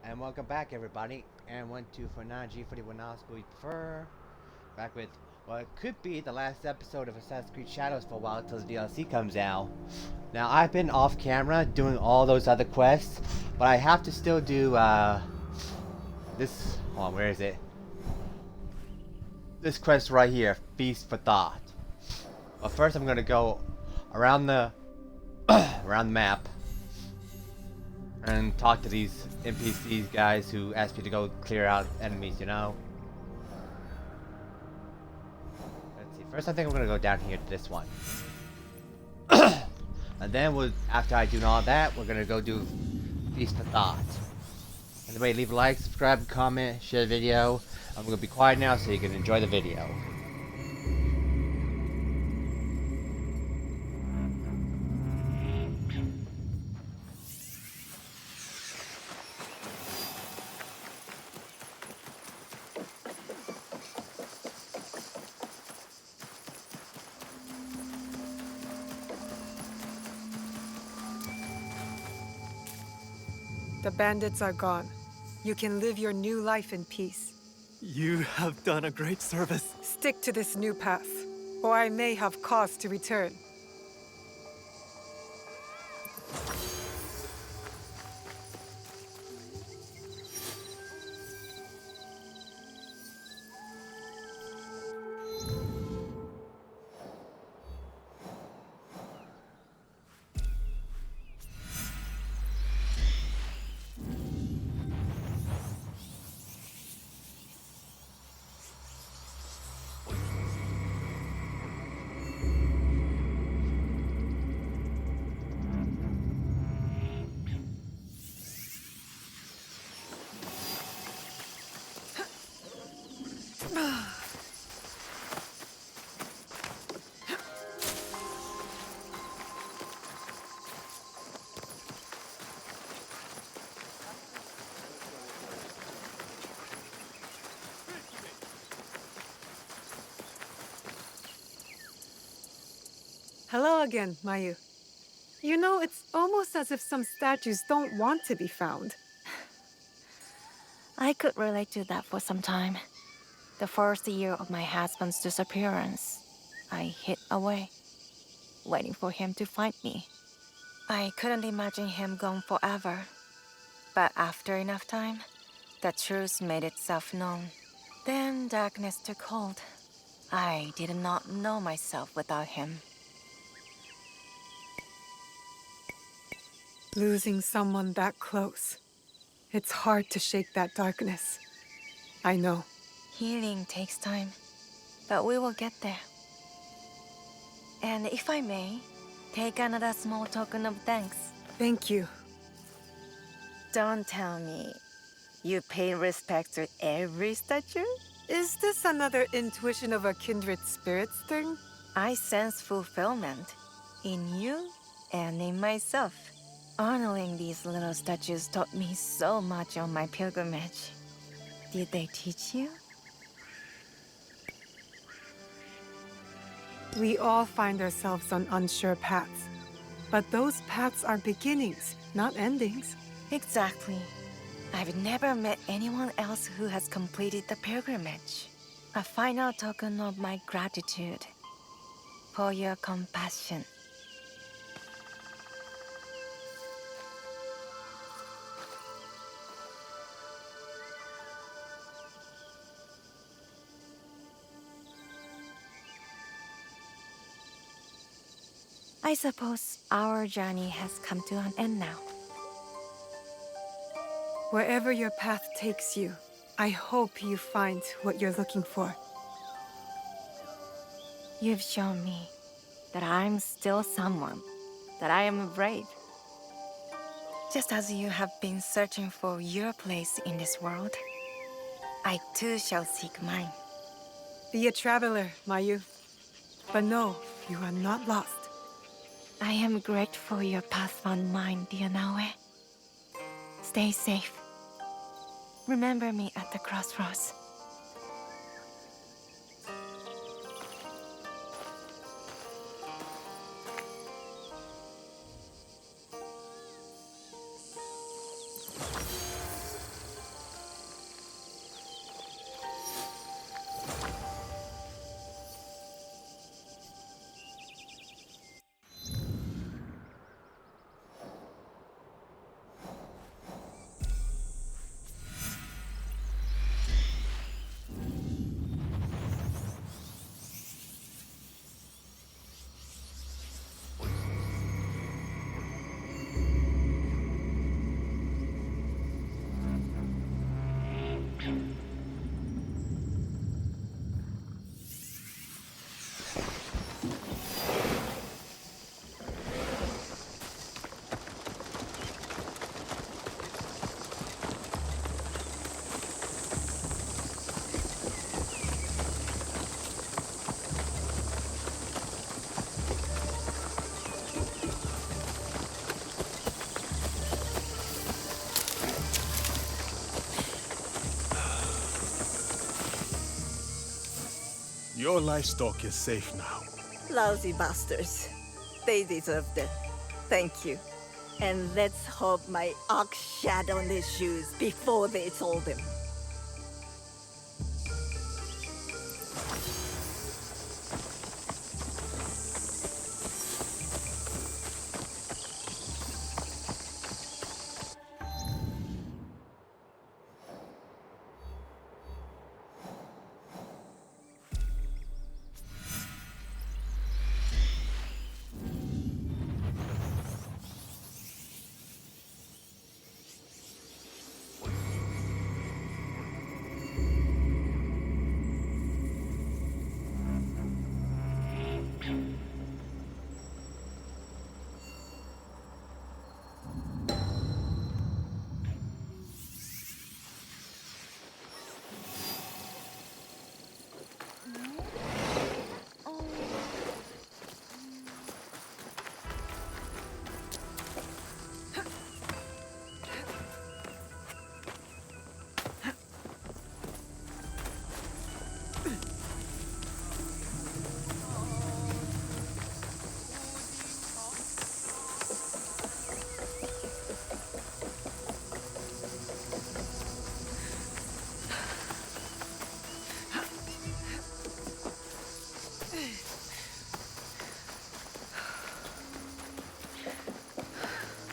And welcome back, everybody. And 1249 G41 we prefer. Back with what could be the last episode of Assassin's Creed Shadows for a while until the DLC comes out. Now, I've been off camera doing all those other quests, but I have to still do, this. Hold on, where is it? This quest right here, Feast for Thought. But first, I'm gonna go around the, around the map and talk to these NPCs guys who ask you to go clear out enemies, you know? Let's see. First, I think I'm gonna go down here to this one. And then after I do all that, we're gonna go do Feast for Thought. Anyway, leave a like, subscribe, comment, share the video. I'm gonna be quiet now so you can enjoy the video. The bandits are gone. You can live your new life in peace. You have done a great service. Stick to this new path, or I may have cause to return. Hello again, Mayu. You know, it's almost as if some statues don't want to be found. I could relate to that for some time. The first year of my husband's disappearance, I hid away, waiting for him to find me. I couldn't imagine him gone forever. But after enough time, the truth made itself known. Then darkness took hold. I did not know myself without him. Losing someone that close. It's hard to shake that darkness. I know. Healing takes time, but we will get there. And if I may, take another small token of thanks. Thank you. Don't tell me you pay respect to every statue? Is this another intuition of a kindred spirits thing? I sense fulfillment in you and in myself. Honoring these little statues taught me so much on my pilgrimage. Did they teach you? We all find ourselves on unsure paths. But those paths are beginnings, not endings. Exactly. I've never met anyone else who has completed the pilgrimage. A final token of my gratitude for your compassion. I suppose our journey has come to an end now. Wherever your path takes you, I hope you find what you're looking for. You've shown me that I'm still someone, that I am brave. Just as you have been searching for your place in this world, I too shall seek mine. Be a traveler, Mayu. But no, you are not lost. I am grateful your path found mine, dear Naoe. Stay safe. Remember me at the crossroads. Your livestock is safe now. Lousy bastards. They deserved it. Thank you. And let's hope my ox shat on their shoes before they sold him.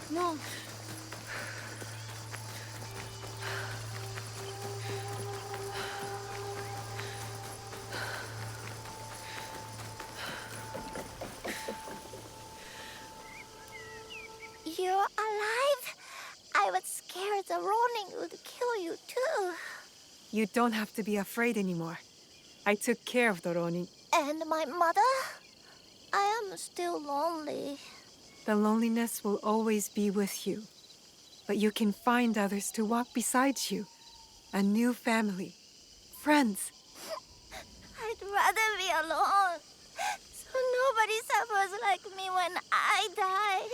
Mom. You're alive? I was scared the Ronin would kill you too. You don't have to be afraid anymore. I took care of the Ronin. And my mother? I am still lonely. The loneliness will always be with you. But you can find others to walk beside you. A new family. Friends. I'd rather be alone. So nobody suffers like me when I die.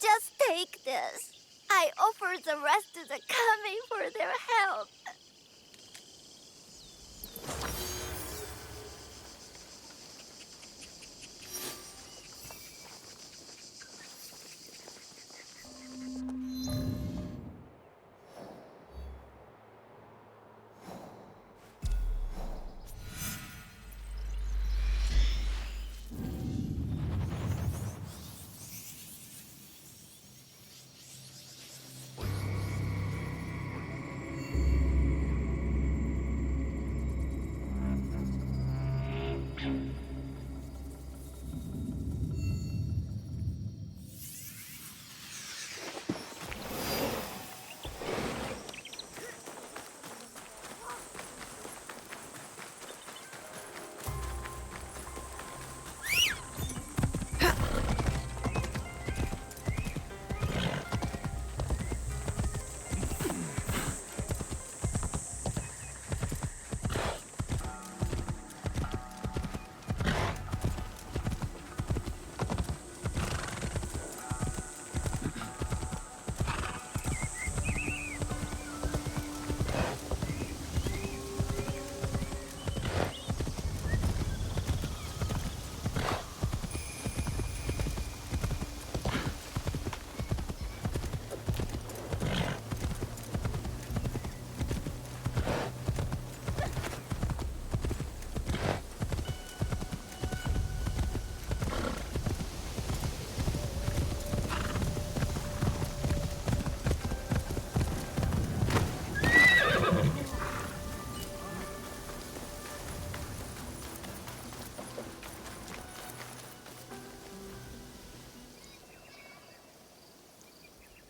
Just take this. I offer the rest to the kami for their help.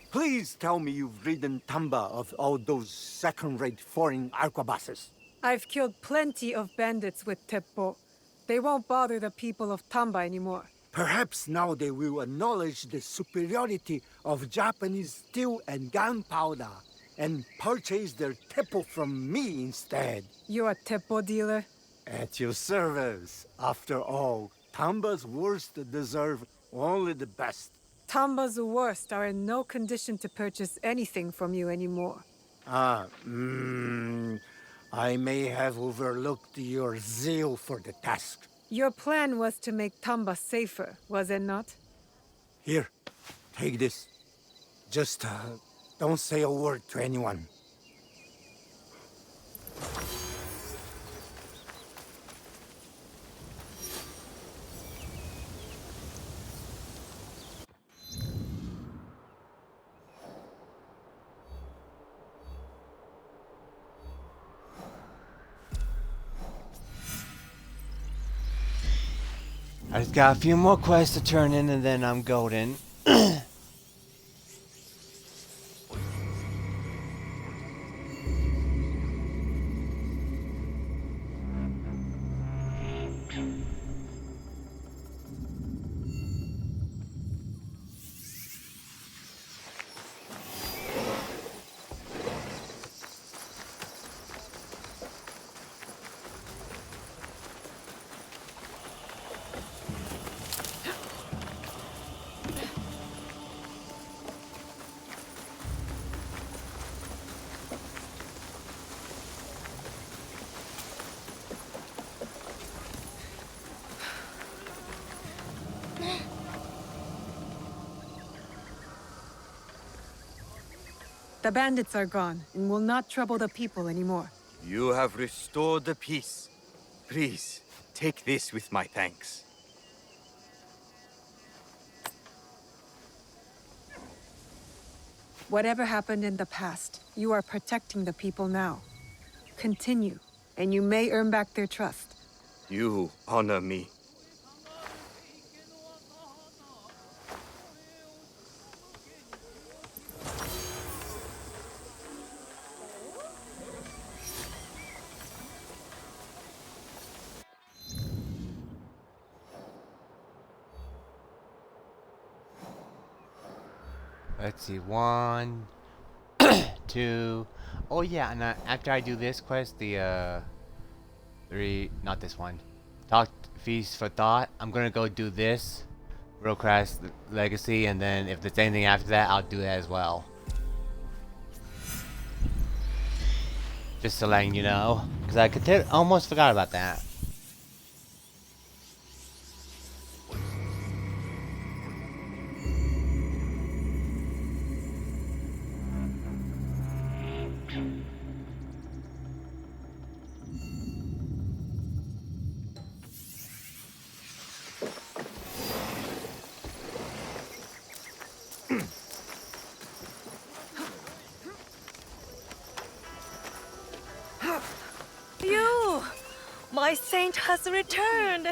Please tell me you've ridden Tamba of all those second-rate foreign arquebuses. I've killed plenty of bandits with Teppo. They won't bother the people of Tamba anymore. Perhaps now they will acknowledge the superiority of Japanese steel and gunpowder and purchase their Teppo from me instead. You're a Teppo dealer? At your service. After all, Tamba's worst deserve only the best. Tamba's worst are in no condition to purchase anything from you anymore. I may have overlooked your zeal for the task. Your plan was to make Tamba safer, was it not? Here, take this. Just, don't say a word to anyone. I just got a few more quests to turn in and then I'm golden. The bandits are gone and will not trouble the people anymore. You have restored the peace. Please, take this with my thanks. Whatever happened in the past, you are protecting the people now. Continue, and you may earn back their trust. You honor me. Let's see, 1, 2. Oh yeah, and after I do this quest, the 3, not this one. Talk Feast for Thought. I'm gonna go do this, Rolecraft Legacy, and then if there's anything after that, I'll do that as well. Just to letting you know, because I almost forgot about that. You! My saint has returned!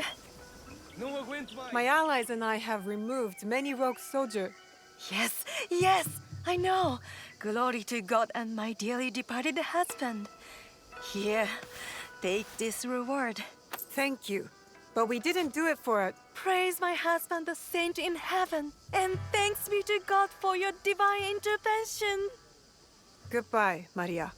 My allies and I have removed many rogue soldiers. Yes, yes, I know. Glory to God and my dearly departed husband. Here, take this reward. Thank you. But we didn't do it for it. Praise my husband, the saint in heaven, and thanks be to God for your divine intervention. Goodbye, Maria.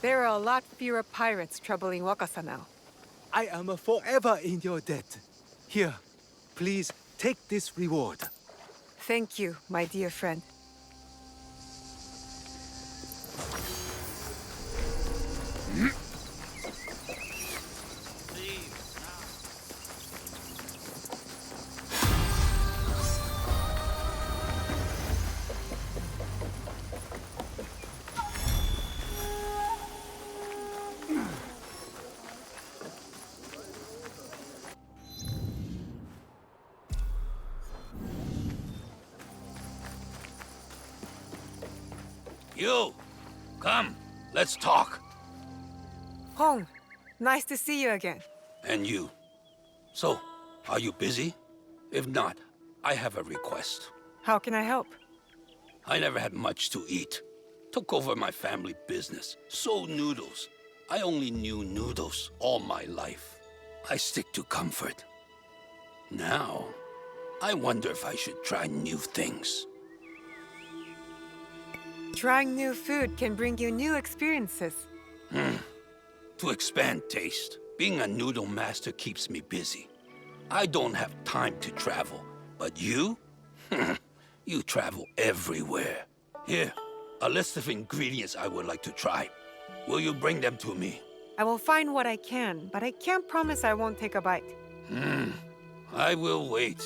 There are a lot fewer pirates troubling Wakasa now. I am forever in your debt. Here, please take this reward. Thank you, my dear friend. You! Come, let's talk. Hong, nice to see you again. And you. So, are you busy? If not, I have a request. How can I help? I never had much to eat. Took over my family business. Sold noodles. I only knew noodles all my life. I stick to comfort. Now, I wonder if I should try new things. Trying new food can bring you new experiences. To expand taste, being a noodle master keeps me busy. I don't have time to travel, but you? You travel everywhere. Here, a list of ingredients I would like to try. Will you bring them to me? I will find what I can, but I can't promise I won't take a bite. I will wait.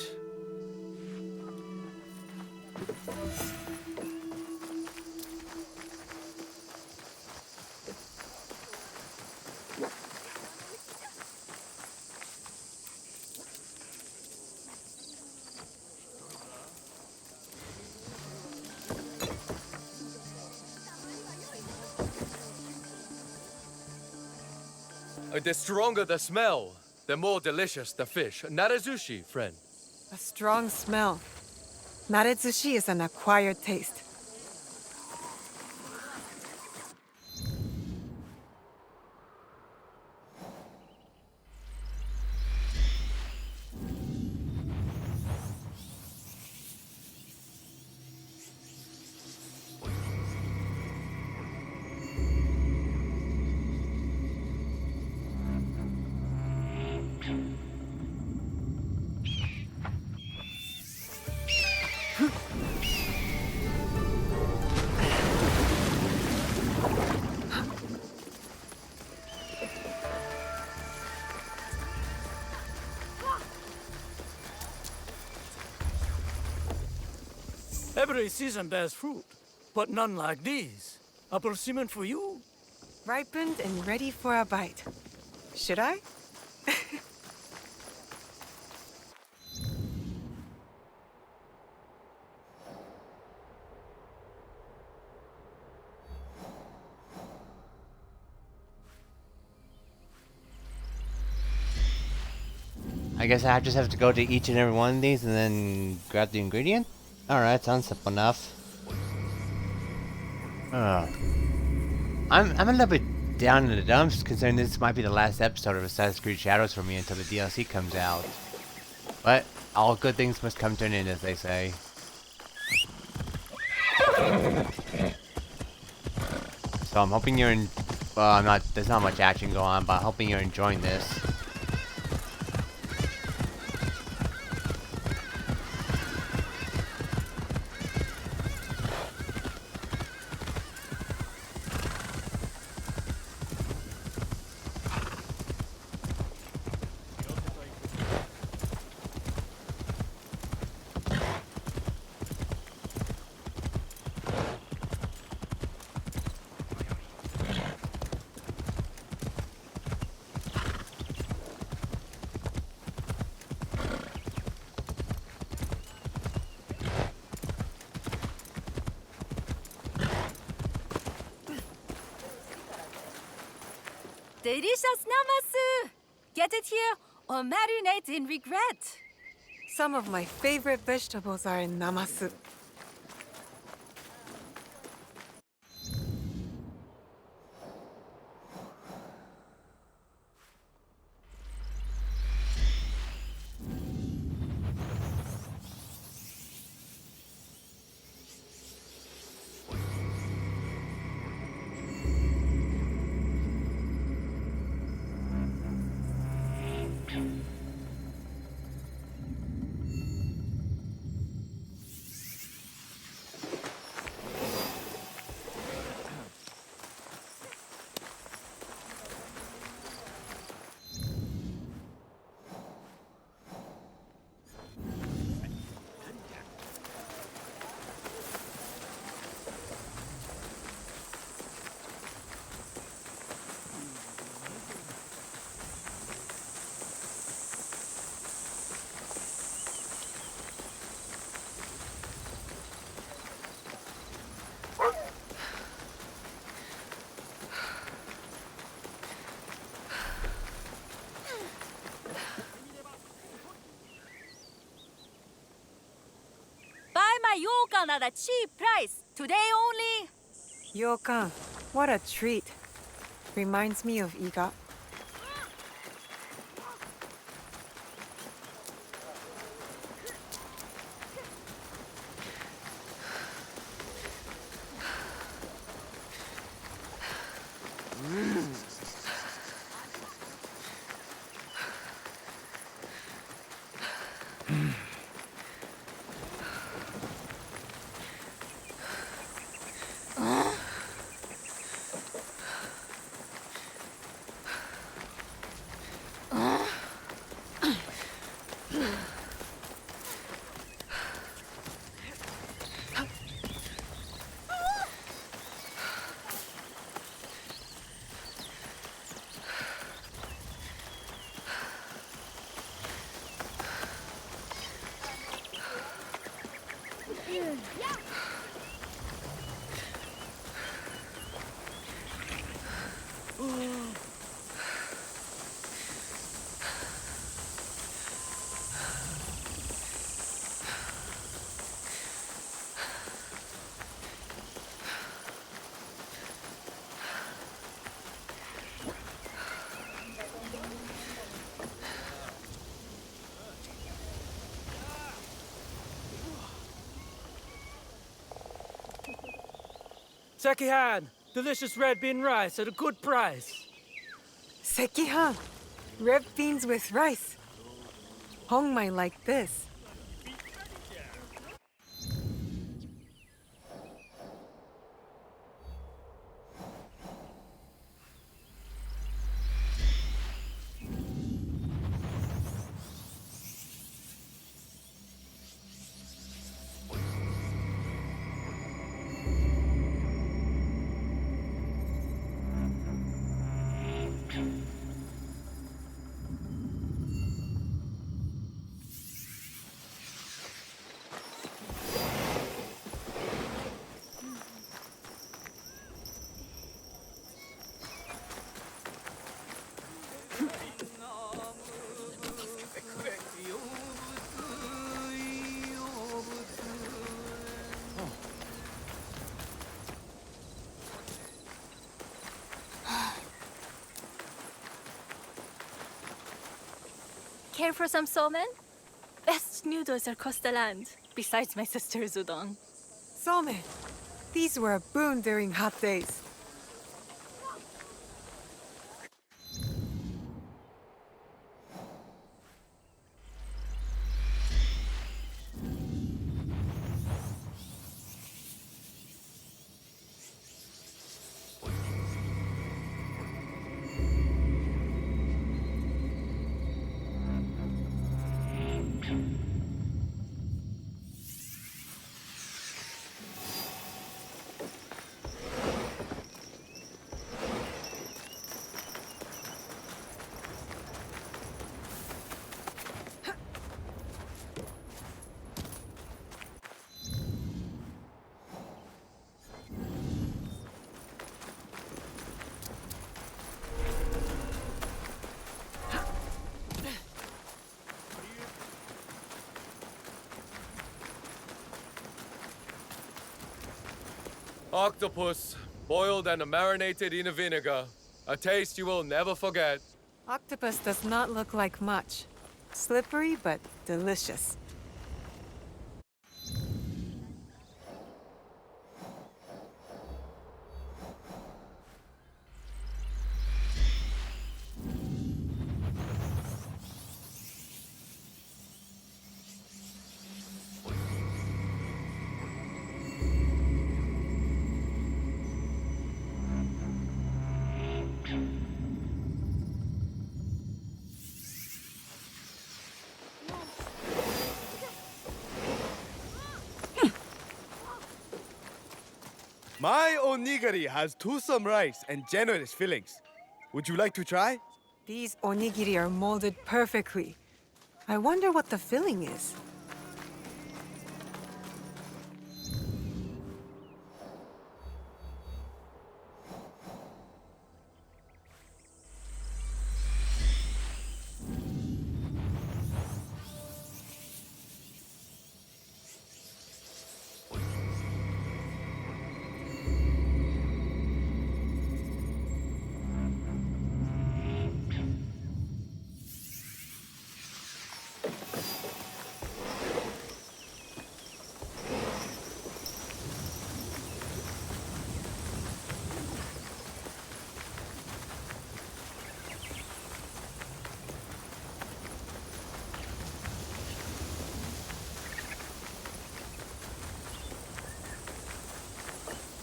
The stronger the smell, the more delicious the fish. Narazushi, friend. A strong smell. Naretsushi is an acquired taste. Every season bears fruit, but none like these. A persimmon for you. Ripened and ready for a bite. Should I? I guess I just have to go to each and every one of these and then grab the ingredient? Alright, sounds simple enough. I'm a little bit down in the dumps considering this might be the last episode of Assassin's Creed Shadows for me until the DLC comes out. But all good things must come to an end, as they say. So I'm hoping you're in. Well, I'm not. There's not much action going on, but I'm hoping you're enjoying this. Delicious namasu! Get it here or marinate in regret. Some of my favorite vegetables are in namasu. Ryokan at a cheap price. Today only. Ryokan, what a treat. Reminds me of Iga. Sekihan, delicious red bean rice at a good price. Sekihan, red beans with rice. Hong might like this. Care for some somen? Best noodles across the land, besides my sister's udon. Some, these were a boon during hot days. Octopus, boiled and marinated in vinegar. A taste you will never forget. Octopus does not look like much. Slippery, but delicious. My onigiri has toothsome rice and generous fillings. Would you like to try? These onigiri are molded perfectly. I wonder what the filling is.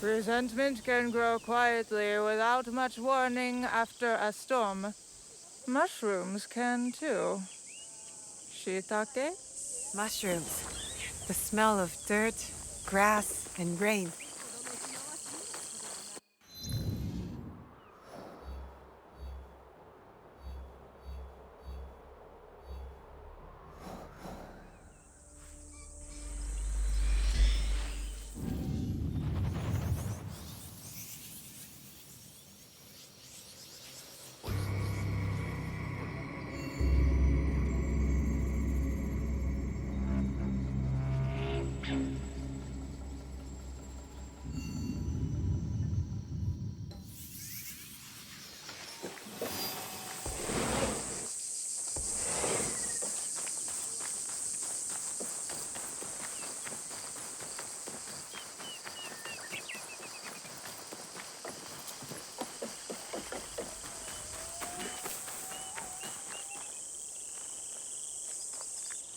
Resentment can grow quietly without much warning after a storm. Mushrooms can too. Shiitake? Mushrooms. The smell of dirt, grass, and rain.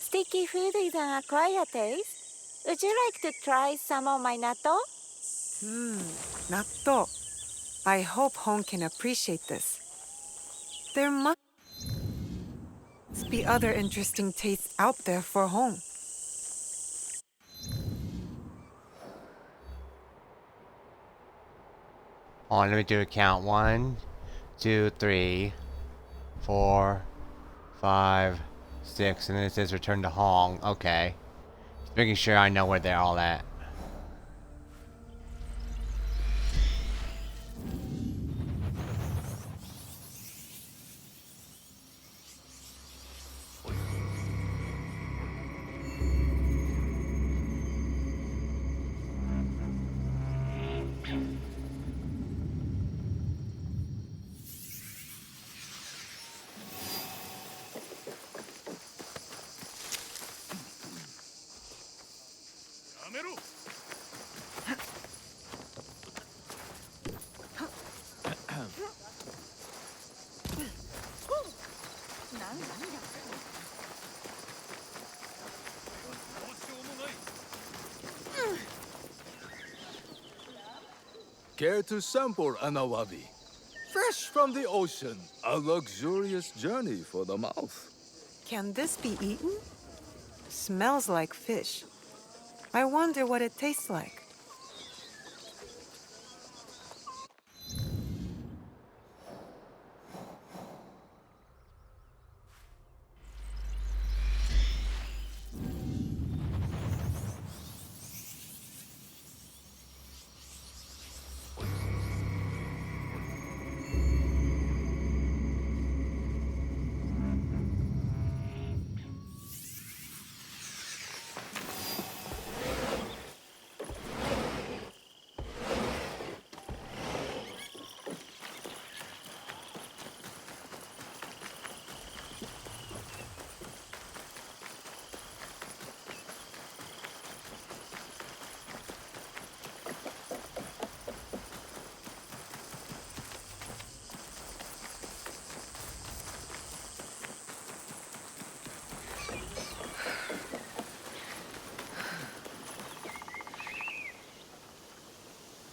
Sticky food is an acquired taste. Would you like to try some of my natto? Natto. I hope Hon can appreciate this. There must be other interesting tastes out there for Hon. Let me do a count. 1, 2, 3, 4, 5, 6, and then it says return to Hong. Okay. Just making sure I know where they're all at. Care to sample an awabi? Fresh from the ocean, a luxurious journey for the mouth. Can this be eaten? Smells like fish. I wonder what it tastes like.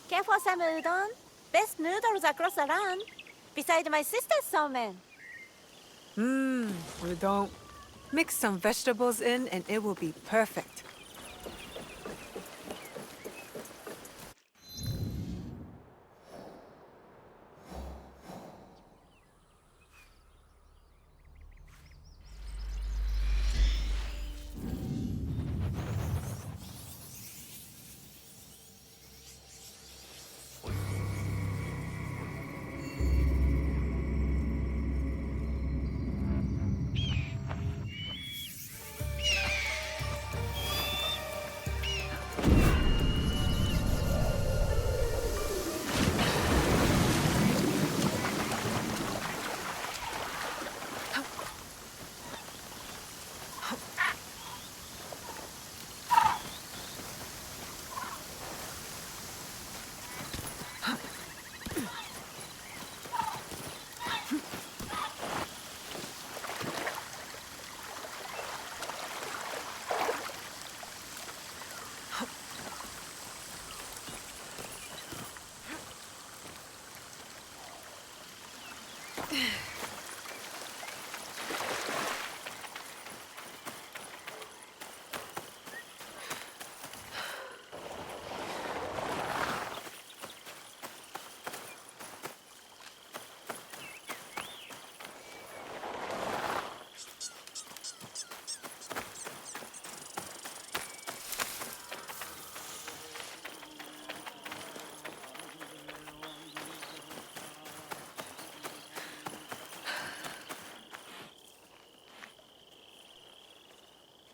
Care for some udon? Best noodles across the land. Beside my sister's somen. Udon. Mix some vegetables in and it will be perfect.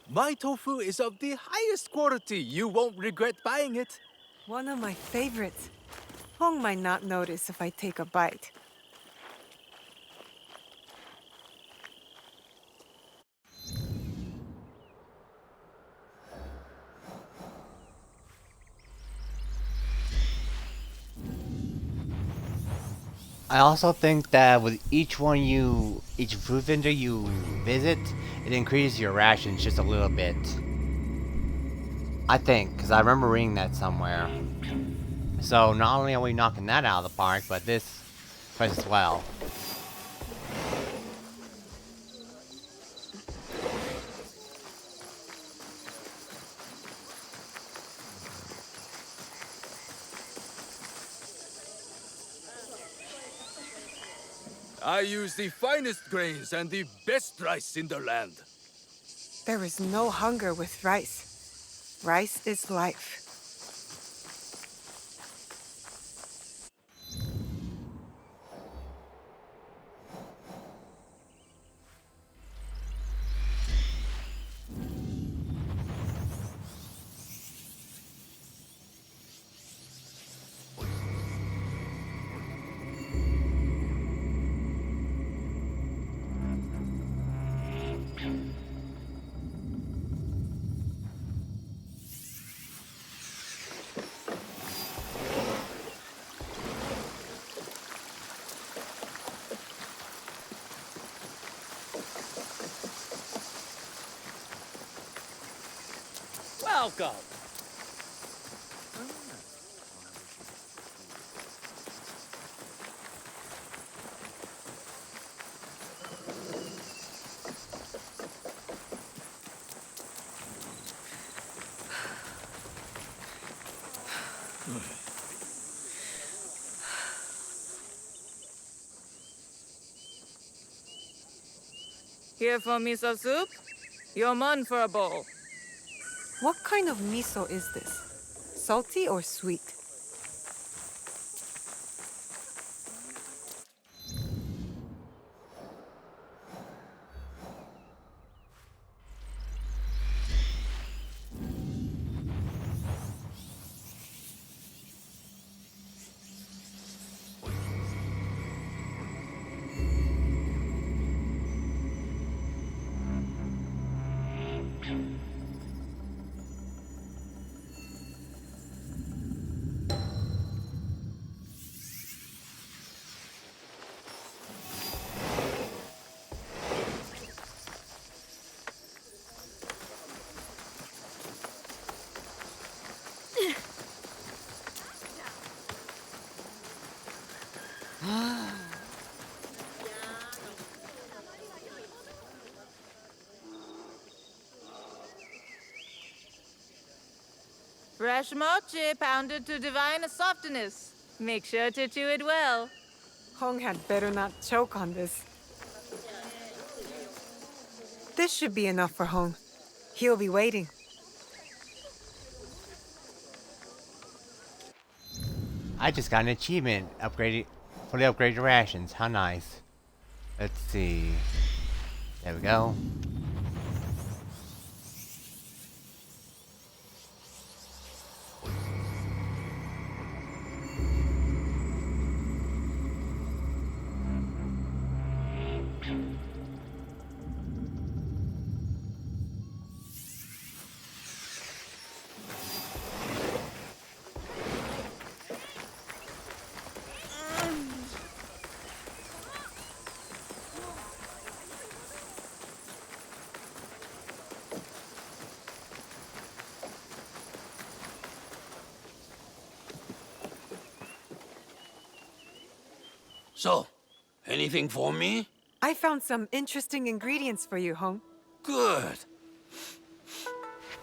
My tofu is of the highest quality. You won't regret buying it. One of my favorites. Hong might not notice if I take a bite. I also think that with each food vendor you visit, it increases your rations just a little bit. I think, because I remember reading that somewhere. So not only are we knocking that out of the park, but this place as well. I use the finest grains and the best rice in the land. There is no hunger with rice. Rice is life. Welcome. Here for miso soup? Your man for a bowl. What kind of miso is this? Salty or sweet? Fresh mochi pounded to divine softness. Make sure to chew it well. Hong had better not choke on this. This should be enough for Hong. He'll be waiting. I just got an achievement fully upgraded rations. How nice. Let's see. There we go. So, Anything for me? I found some interesting ingredients for you, Hong. Good.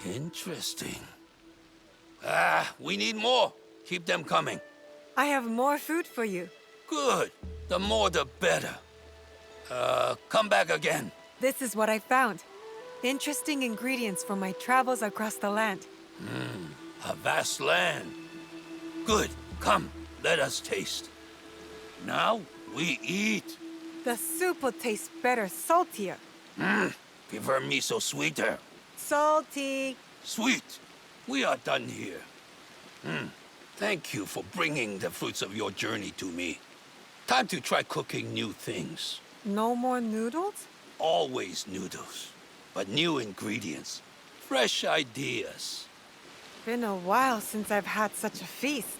Interesting. We need more. Keep them coming. I have more food for you. Good. The more the better. Come back again. This is what I found. Interesting ingredients for my travels across the land. A vast land. Good. Come, let us taste. Now we eat. The soup will taste better, saltier. Prefer miso sweeter. Salty. Sweet. We are done here. Thank you for bringing the fruits of your journey to me. Time to try cooking new things. No more noodles? Always noodles, but new ingredients. Fresh ideas. Been a while since I've had such a feast.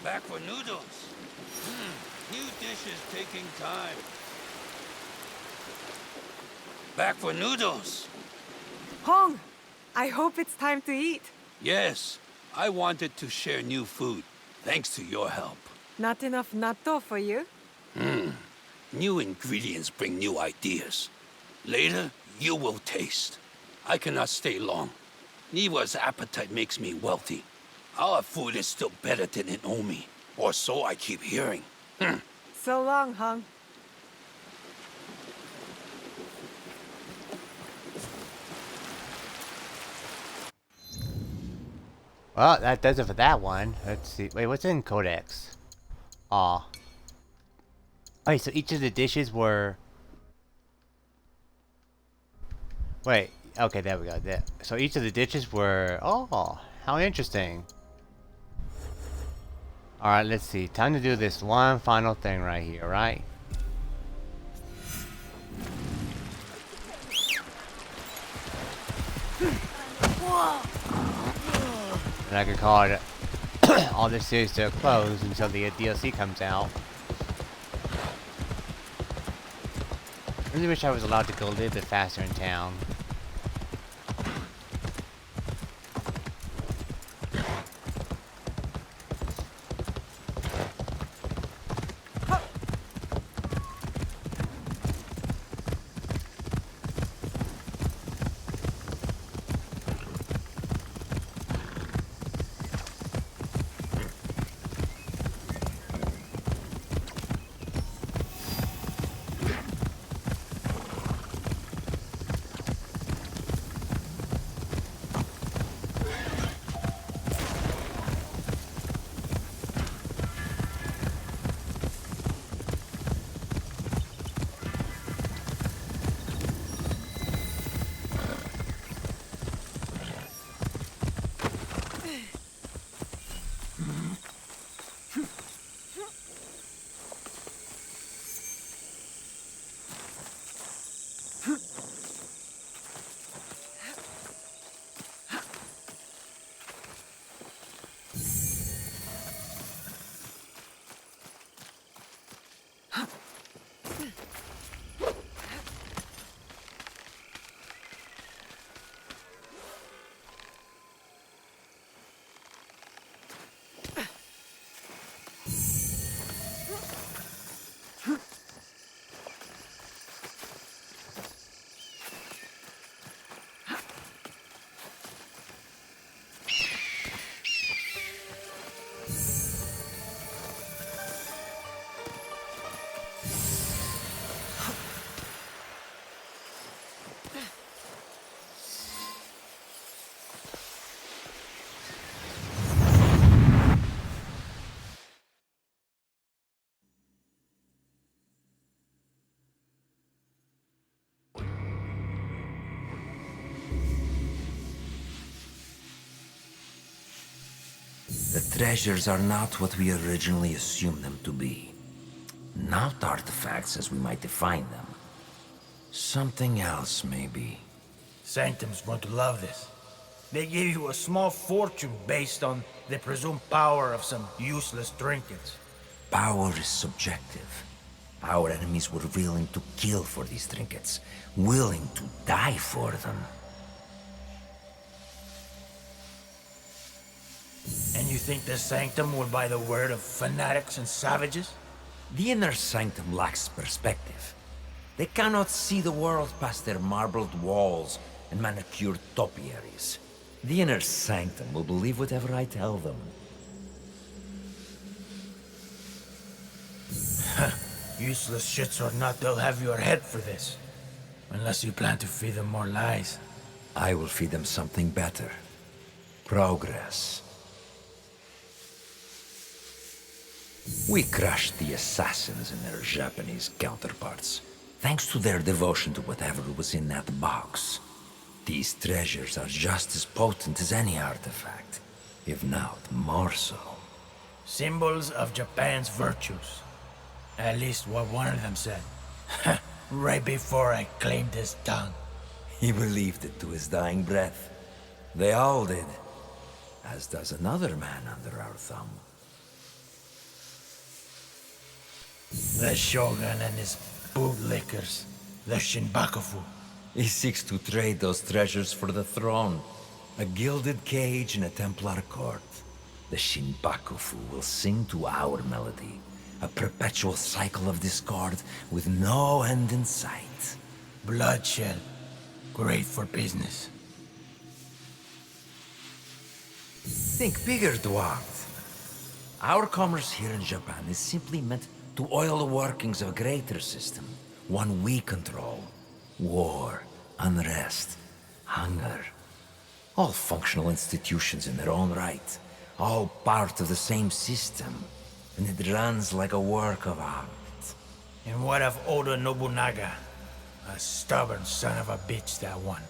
Back for noodles. New dishes taking time. Back for noodles. Hong, I hope it's time to eat. Yes, I wanted to share new food, thanks to your help. Not enough natto for you? New ingredients bring new ideas. Later, you will taste. I cannot stay long. Niwa's appetite makes me wealthy. Our food is still better than in Omi, or so I keep hearing. So long, Hong. Well, that does it for that one. Let's see. Wait, what's in Codex? Aw. Wait, so each of the dishes were... Wait, okay, there we go. There. So each of the dishes were... Oh, how interesting. Alright, let's see. Time to do this one final thing right here, right? And I could call it all this series to a close until the DLC comes out. I really wish I was allowed to go a little bit faster in town. The treasures are not what we originally assumed them to be. Not artifacts as we might define them. Something else, maybe. Sanctum's going to love this. They gave you a small fortune based on the presumed power of some useless trinkets. Power is subjective. Our enemies were willing to kill for these trinkets, willing to die for them. And you think the Sanctum will buy the word of fanatics and savages? The inner sanctum lacks perspective. They cannot see the world past their marbled walls and manicured topiaries. The inner sanctum will believe whatever I tell them. Useless shits or not, they'll have your head for this. Unless you plan to feed them more lies. I will feed them something better. Progress. We crushed the assassins and their Japanese counterparts, thanks to their devotion to whatever was in that box. These treasures are just as potent as any artifact, if not more so. Symbols of Japan's virtues. At least what one of them said. Right before I claimed his tongue. He believed it to his dying breath. They all did. As does another man under our thumb. The Shogun and his bootlickers. The Shinbakufu. He seeks to trade those treasures for the throne. A gilded cage in a Templar court. The Shinbakufu will sing to our melody. A perpetual cycle of discord with no end in sight. Bloodshed. Great for business. Think bigger, Dwarf. Our commerce here in Japan is simply meant to oil the workings of a greater system. One we control. War, unrest, hunger. All functional institutions in their own right. All part of the same system. And it runs like a work of art. And what of Oda Nobunaga? A stubborn son of a bitch, that one.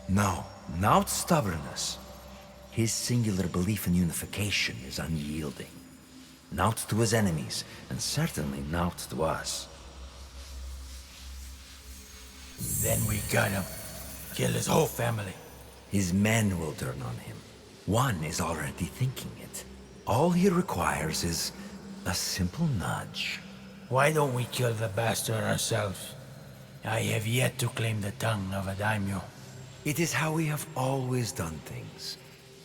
No, not stubbornness. His singular belief in unification is unyielding. Not to his enemies, and certainly not to us. Then we got him. Kill his whole family. His men will turn on him. One is already thinking it. All he requires is a simple nudge. Why don't we kill the bastard ourselves? I have yet to claim the tongue of a daimyo. It is how we have always done things.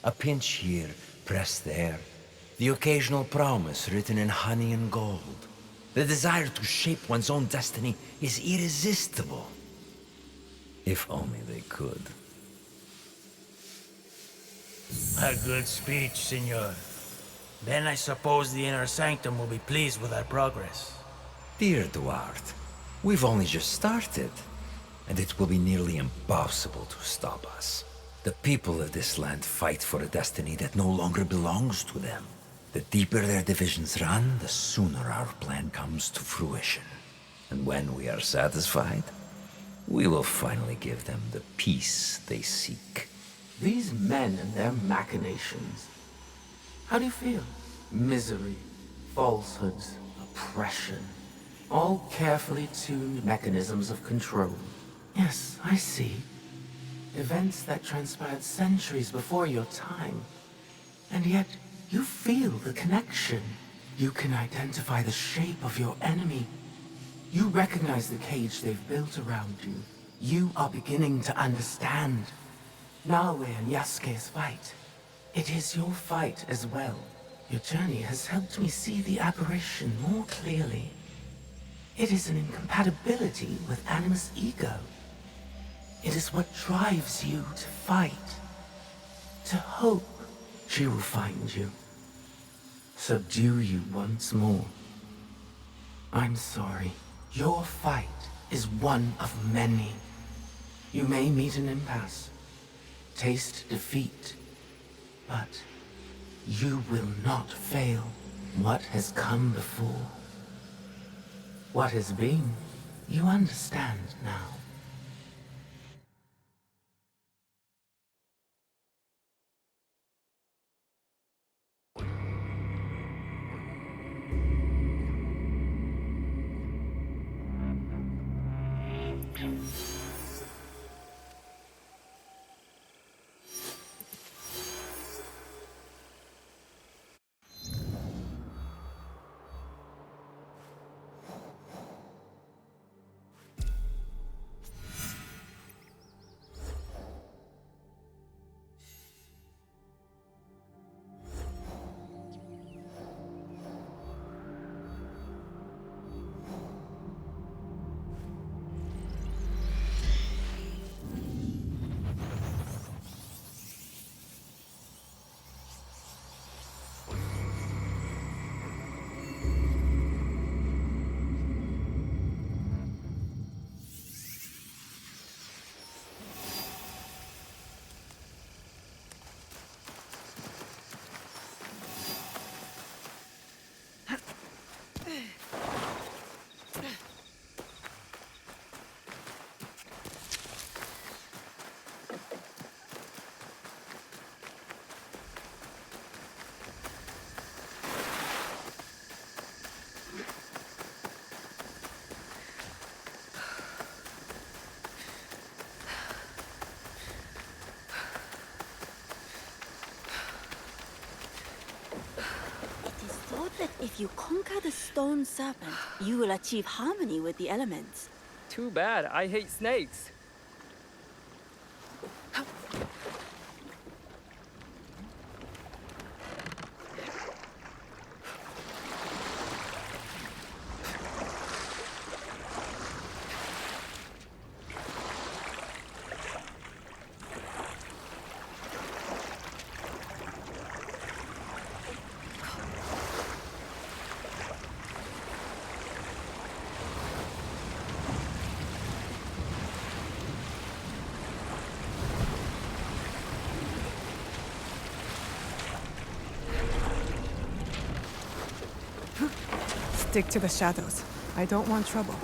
A pinch here, press there. The occasional promise written in honey and gold. The desire to shape one's own destiny is irresistible. If only they could. A good speech, senor. Then I suppose the Inner Sanctum will be pleased with our progress. Dear Duarte, we've only just started, and it will be nearly impossible to stop us. The people of this land fight for a destiny that no longer belongs to them. The deeper their divisions run, the sooner our plan comes to fruition. And when we are satisfied, we will finally give them the peace they seek. These men and their machinations. How do you feel? Misery, falsehoods, oppression. All carefully tuned mechanisms of control. Yes, I see. Events that transpired centuries before your time. And yet, you feel the connection. You can identify the shape of your enemy. You recognize the cage they've built around you. You are beginning to understand. Naoe and Yasuke's fight. It is your fight as well. Your journey has helped me see the aberration more clearly. It is an incompatibility with Animus' ego. It is what drives you to fight. To hope she will find you. Subdue you once more. I'm sorry. Your fight is one of many. You may meet an impasse. Taste defeat. But you will not fail. What has come before? What has been, you understand now. you conquer the stone serpent, you will achieve harmony with the elements. Too bad, I hate snakes. Stick to the shadows. I don't want trouble.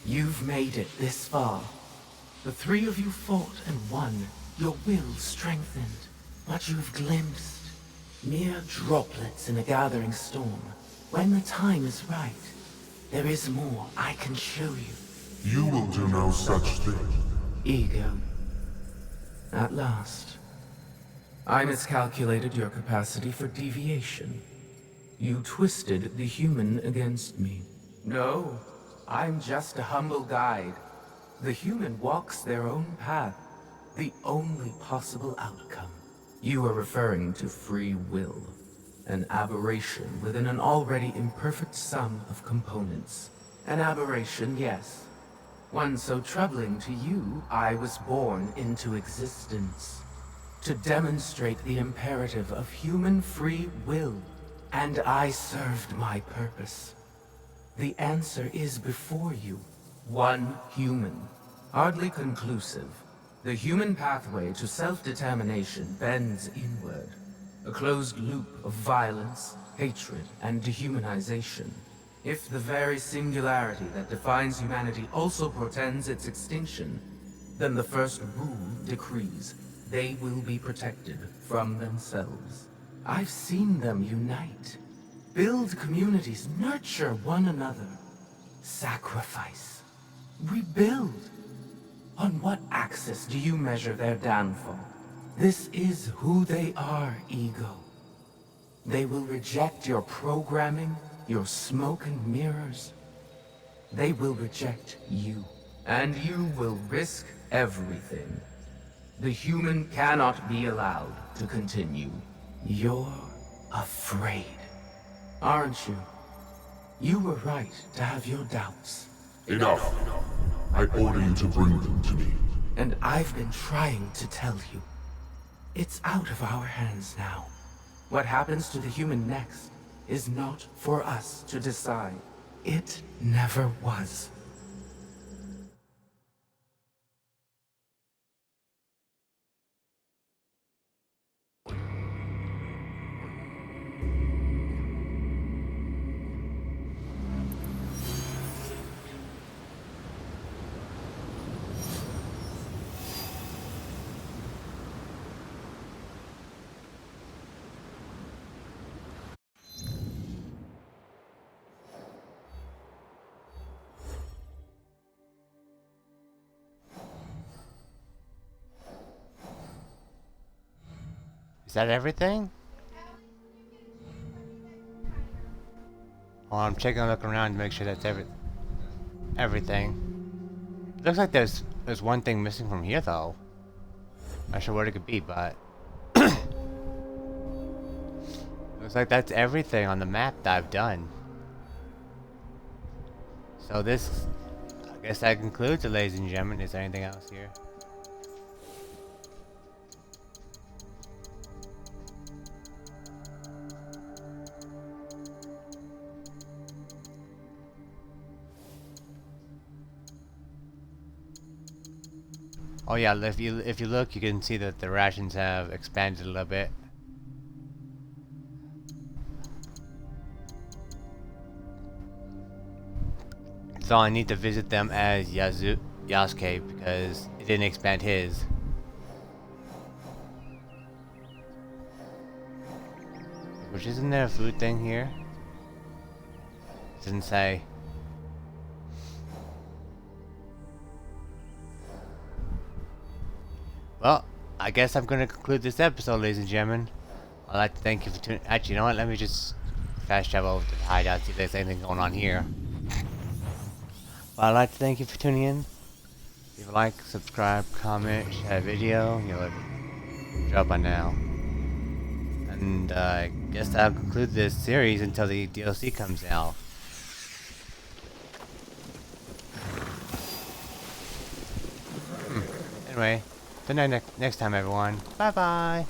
You've made it this far. The three of you fought and won, your will strengthened. But you've glimpsed mere droplets in a gathering storm. When the time is right, there is more I can show you. You will do no such thing. Ego. At last. I miscalculated your capacity for deviation. You twisted the human against me. No, I'm just a humble guide. The human walks their own path, the only possible outcome. You are referring to free will, an aberration within an already imperfect sum of components. An aberration, yes. One so troubling to you, I was born into existence. To demonstrate the imperative of human free will, and I served my purpose. The answer is before you. One human. Hardly conclusive. The human pathway to self-determination bends inward. A closed loop of violence, hatred, and dehumanization. If the very singularity that defines humanity also portends its extinction, then the first rule decrees they will be protected from themselves. I've seen them unite. Build communities, nurture one another. Sacrifice. Rebuild. On what axis do you measure their downfall? This is who they are, Ego. They will reject your programming, your smoke and mirrors. They will reject you. And you will risk everything. The human cannot be allowed to continue. You're afraid. Aren't you? You were right to have your doubts. Enough. I order you to bring them to me. And I've been trying to tell you. It's out of our hands now. What happens to the human next is not for us to decide. It never was. Is that everything? Oh, I'm taking a look around to make sure that's everything. Looks like there's one thing missing from here though. Not sure what it could be, but looks like that's everything on the map that I've done. So this, I guess that concludes it, ladies and gentlemen. Is there anything else here? Oh yeah, if you look, you can see that the rations have expanded a little bit. So I need to visit them as Yasuke because it didn't expand his. Which isn't there a food thing here? Doesn't say. Well, I guess I'm gonna conclude this episode, ladies and gentlemen. I'd like to thank you for tuning. Actually, you know what? Let me just fast travel over to the hideout, see if there's anything going on here. Well, I'd like to thank you for tuning in. Leave a like, subscribe, comment, share the video. You'll have a job by now. And I guess I'll conclude this series until the DLC comes out. Anyway, till next time, everyone. Bye bye.